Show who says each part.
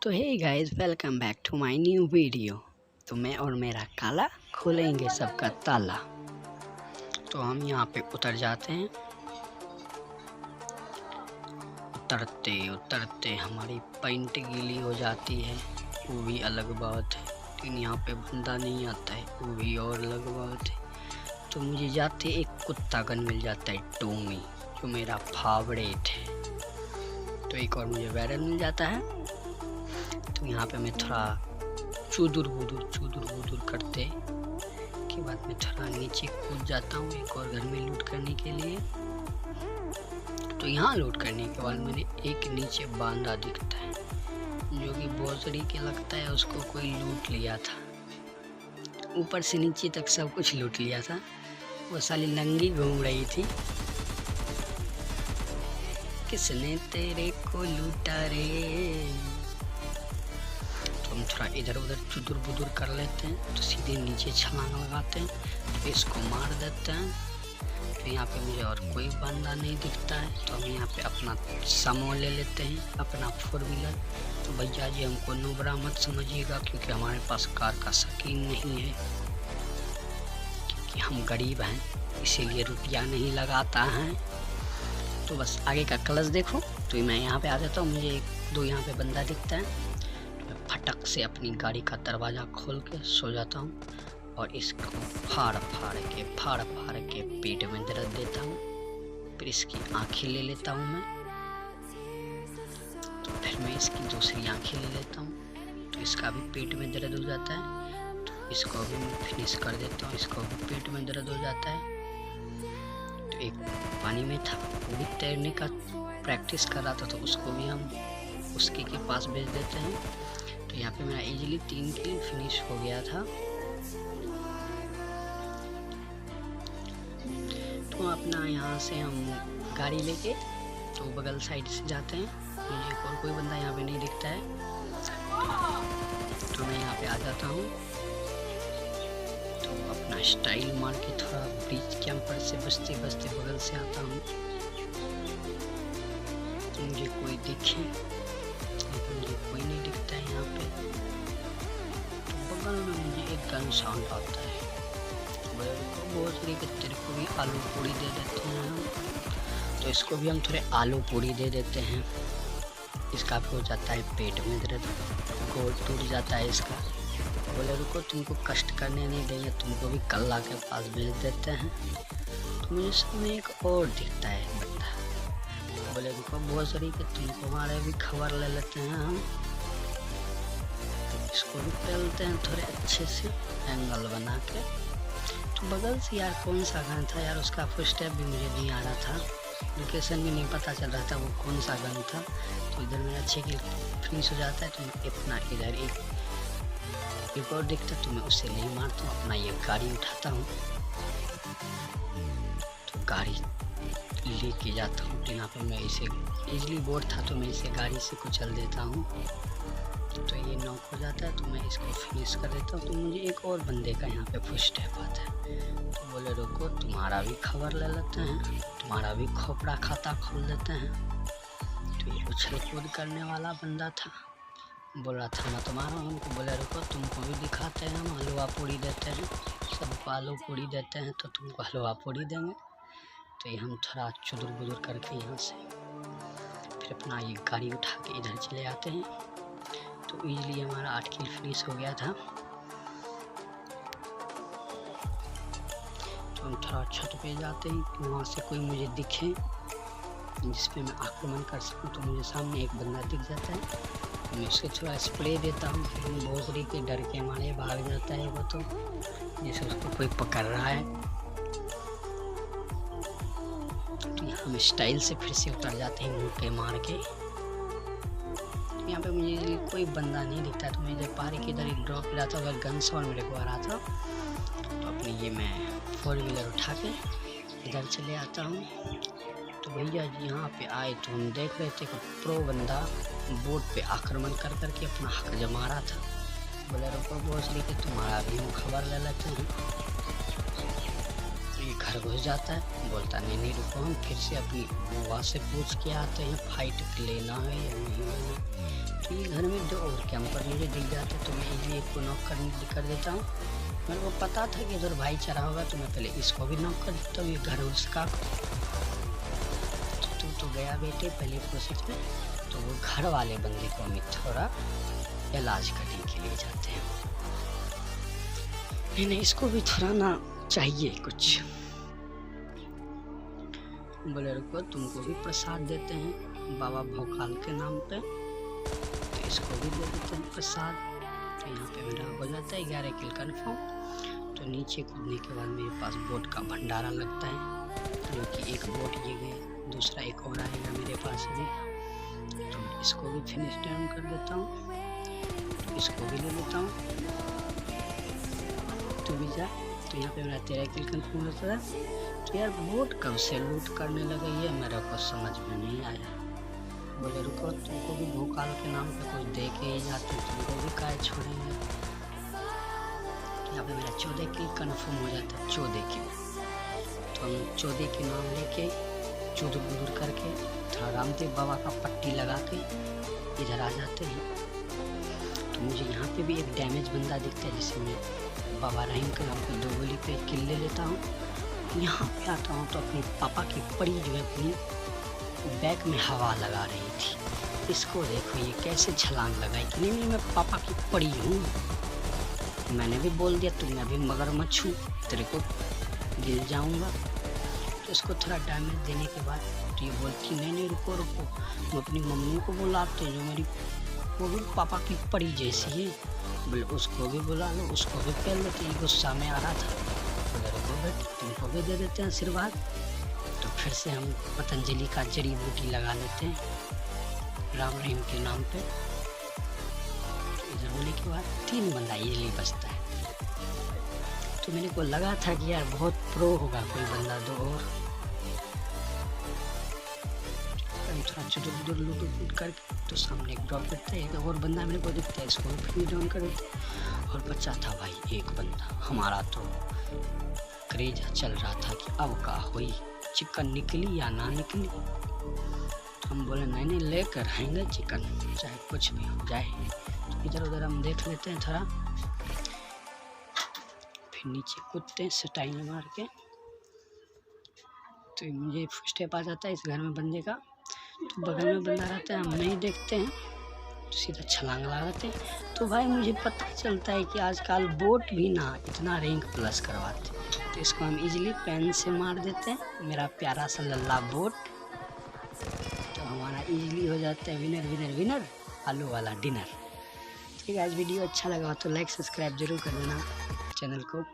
Speaker 1: तो hey guys, welcome back to my new video. तो मैं और मेरा काला खोलेंगे सबका ताला। तो हम यहाँ पे उतर जाते हैं। उतरते उतरते हमारी पैंट गीली हो जाती है, वो भी अलग बात है। लेकिन यहाँ पे बंदा नहीं आता है, वो भी और अलग बात है। तो मुझे जाते एक कुत्ता गन मिल जाता है, टोमी, जो मेरा फेवरेट है। तो एक और मुझे बैरल मिल जाता है। तो यहाँ पे मैं थोड़ा चुदुर बुदुर करते के बाद मैं थोड़ा नीचे कूद जाता हूँ एक और घर में लूट करने के लिए। तो यहाँ लूट करने के बाद मैंने एक नीचे बांधा दिखता है, जो कि बोसड़ी के लगता है उसको कोई लूट लिया था। ऊपर से नीचे तक सब कुछ लूट लिया था। वो साली नंगी घूम रही थी। किसने तेरे को लूटा रे। हम थोड़ा इधर उधर चुदुर बुदुर कर लेते हैं। तो सीधे नीचे छलांग लगाते हैं, तो इसको मार देते हैं। तो यहाँ पे मुझे और कोई बंदा नहीं दिखता है। तो हम यहाँ पे अपना सामान ले लेते हैं, अपना 4 व्हीलर। तो भैया जी हमको नुबरा मत समझिएगा, क्योंकि हमारे पास कार का शौकीन नहीं है, क्योंकि हम गरीब हैं, इसीलिए रुपया नहीं लगाता है। तो बस आगे का कलश देखो। तो मैं यहाँ पे आ जाता हूँ, मुझे 1-2 यहाँ पे बंदा दिखता है। फटक से अपनी गाड़ी का दरवाज़ा खोल के सो जाता हूँ और इसको फाड़ फाड़ के पेट में दर्द देता हूँ। फिर इसकी आंखें ले लेता हूँ मैं। तो फिर मैं इसकी दूसरी आंखें ले लेता हूँ, तो इसका भी पेट में दर्द हो जाता है। तो इसको भी मैं फिनिश कर देता हूँ, इसको भी पेट में दर्द हो जाता है। तो एक पानी में था, वो भी तैरने का प्रैक्टिस कर रहा था, तो उसको भी हम उसके पास भेज देते हैं। तो यहाँ पे मेरा इजीली 3 किल फिनिश हो गया था। तो अपना यहाँ से हम गाड़ी लेके तो बगल साइड से जाते हैं। मुझे और कोई बंदा यहाँ पे नहीं दिखता है, तो मैं यहाँ पे आ जाता हूँ। तो अपना स्टाइल मार के थोड़ा ब्रिज कैंपर से बचते बचते बगल से आता हूँ। तो मुझे कोई दिखे, मुझे कोई नहीं दिखता है यहाँ पे। तो बगल में मुझे एक गन साउंड आता है। बहुत तरीके तेरे को भी आलू पूड़ी दे देते हैं हम। तो इसको भी हम थोड़े आलू पूड़ी दे देते हैं। इसका भी हो जाता है पेट में दर्द, गोड़ टूट जाता है इसका। बोले रुको, तुमको कष्ट करने नहीं देंगे, तुमको भी कल्ला के पास भेज देते हैं। तो मुझे सामने एक और दिखता है बंदा। बोले रुको बहुत सारी कि तुमको हमारे भी खबर ले लेते हैं हम। तो इसको भी पहलते हैं थोड़े अच्छे से एंगल बना के। तो बगल से यार कौन सा गन था यार, उसका फुल स्टेप भी मुझे नहीं आ रहा था, लोकेशन भी नहीं पता चल रहा था वो कौन सा गन था। तो इधर मेरा अच्छे किल फिनिश हो जाता है। तो मैं अपना इधर एक और दिखता, तो मैं उससे नहीं मारता हूँ, अपना ये गाड़ी उठाता हूँ। तो गाड़ी लेके जाता हूँ। यहाँ पे मैं इसे इजली बोर्ड था, तो मैं इसे गाड़ी से कुचल देता हूँ। तो ये नॉक हो जाता है, तो मैं इसको फिनिश कर देता हूँ। तो मुझे एक और बंदे का यहाँ पे फुल स्टेप आता है। तो बोले रुको, तुम्हारा भी खबर ले लेते हैं, तुम्हारा भी खोपड़ा खाता खोल देते हैं। तो ये उछल कूद करने वाला बंदा था, बोल रहा था मत मारो हमको। बोले रुको, तुमको भी दिखाते हैं, हम हलवा पूड़ी देते हैं, सबको आलू पूड़ी देते हैं, तो तुमको हलवा पूड़ी देंगे। तो ये हम थोड़ा चुदुर बुदुर करके यहाँ से फिर अपना ये गाड़ी उठा के इधर चले आते हैं। तो इजीली हमारा 8 किल फिनिश हो गया था। तो हम थोड़ा छत पे जाते हैं कि वहाँ से कोई मुझे दिखे जिस पे मैं आक्रमण कर सकूँ। तो मुझे सामने एक बंदा दिख जाता है, तो मैं उसको थोड़ा स्प्रे देता हूँ। भोसड़ी के डर के मारे भाग जाता है वो, तो जैसे उसको कोई पकड़ रहा है। हम स्टाइल से फिर से उतर जाते हैं मुँह पे मार के। यहाँ पे मुझे कोई बंदा नहीं दिखता, तो मैं जब पारी के इधर ही ड्रॉप किया था, अगर गन साउंड मेरे को आ रहा था, तो अपनी ये मैं 4 व्हीलर उठा के इधर चले आता हूँ। तो भैया जी यहाँ पे आए, तो हम देख रहे थे कि प्रो बंदा बोट पे आक्रमण कर करके अपना हक जमा रहा था। बोले रुको बहुत कि तुम्हारा भी हम खबर ले लेते हैं। ये घर घुस जाता है, बोलता नहीं रुको, हम फिर से अपनी बुआ से पूछ के आते हैं फाइट लेना है या नहीं लेना। तो ये घर में दो और कैंपर मुझे दिख जाते, तो मैं इजीली एक को नॉक कर देता हूँ। मेरे को पता था कि इधर भाईचारा होगा, तो मैं पहले इसको भी नॉक कर देता हूँ। ये घर उसका तो गया बेटे पहले प्रोसेस में। तो वो घर वाले बंदे को हम थोड़ा इलाज करने के लिए जाते हैं। नहीं इसको भी थोड़ा ना चाहिए कुछ। बोले रुको तुमको भी प्रसाद देते हैं बाबा भोकाल के नाम पे, तो इसको भी दे देते हैं प्रसाद। तो यहाँ पे मेरा हो जाता है 11 किल कन्फर्म। तो नीचे कूदने के बाद मेरे पास बोट का भंडारा लगता है, जो कि एक बोट ये गया, दूसरा एक और आएगा मेरे पास अभी। तो इसको भी फिनिश डाउन कर देता हूँ, तो इसको भी ले लेता हूँ। तो भी जा, तो यहाँ पे मेरा 13 किल कन्फर्म होता है। तो यार बोट कब से लूट करने लगे ये मेरे को समझ में नहीं आया। बोले रुको तुमको भी भोकाल के नाम पे कुछ दे के ही जाते, तुमको भी काय छोड़ेंगे। यहाँ पे मेरा 14 किल कन्फर्म हो जाता है, 14 किल। तो हम 14 के नाम लेके चुदुर बुदुर करके थोड़ा रामदेव बाबा का पट्टी लगा के इधर आ जाते हैं। तो मुझे यहाँ पे भी एक डैमेज बंदा दिखता है, जिसे मैं बाबा रहीम के नाम पे 2 गोली पे किल ले लेता हूँ। यहाँ पे आता हूँ तो अपनी पापा की परी जो है अपनी बैक में हवा लगा रही थी। इसको देखो ये कैसे छलांग लगाई कि नहीं मैं पापा की परी हूँ। मैंने भी बोल दिया तुम मैं भी मगरमच्छ हूँ, तेरे को गिर जाऊँगा। तो इसको थोड़ा डैमेज देने के बाद तो ये बोलती नहीं रुको रुको, मैं अपनी मम्मी को बुलाते जो मेरी वो भी पापा की परी जैसी है। बोले उसको भी बुला लो, उसको भी पहन लो। तो ये गुस्सा में आ रहा था, बोले रुको बेटे तुमको भी दे देते हैं आशीर्वाद। तो फिर से हम पतंजलि का जड़ी बूटी लगा लेते हैं राम रहीम के नाम पे। तो इधर होने के बाद 3 बंदा इजीली बचता है। तो मेरे को लगा था कि यार बहुत प्रो होगा कोई बंदा, 2 और थोड़ा चुदुर लूट करके तो सामने एक ड्रॉप करता है। एक और बंदा मेरे को दिखता है, इसको फिर डाउन कर देते हैं। और बचा था भाई एक बंदा। हमारा तो क्रेज चल रहा था कि अब का हुई, चिकन निकली या ना निकली। तो हम बोले नहीं लेकर आएंगे चिकन, चाहे कुछ भी हो जाए। तो इधर उधर हम देख लेते हैं थोड़ा, फिर नीचे कूदते हैं स्टाइल मार के। तो मुझे स्टेप आ जाता है इस घर में बंदे का। तो बगल में बंदा रहता है, हम नहीं देखते हैं, तो सीधा छलांग लगाते हैं। तो भाई मुझे पता चलता है कि आजकल बोट भी ना इतना रैंक प्लस करवाते। तो इसको हम इजीली पेन से मार देते हैं, मेरा प्यारा सा लल्ला बोट। तो हमारा इजीली हो जाता है विनर विनर विनर, आलू वाला डिनर। ठीक है, आज वीडियो अच्छा लगा तो लाइक सब्सक्राइब जरूर कर देना चैनल को।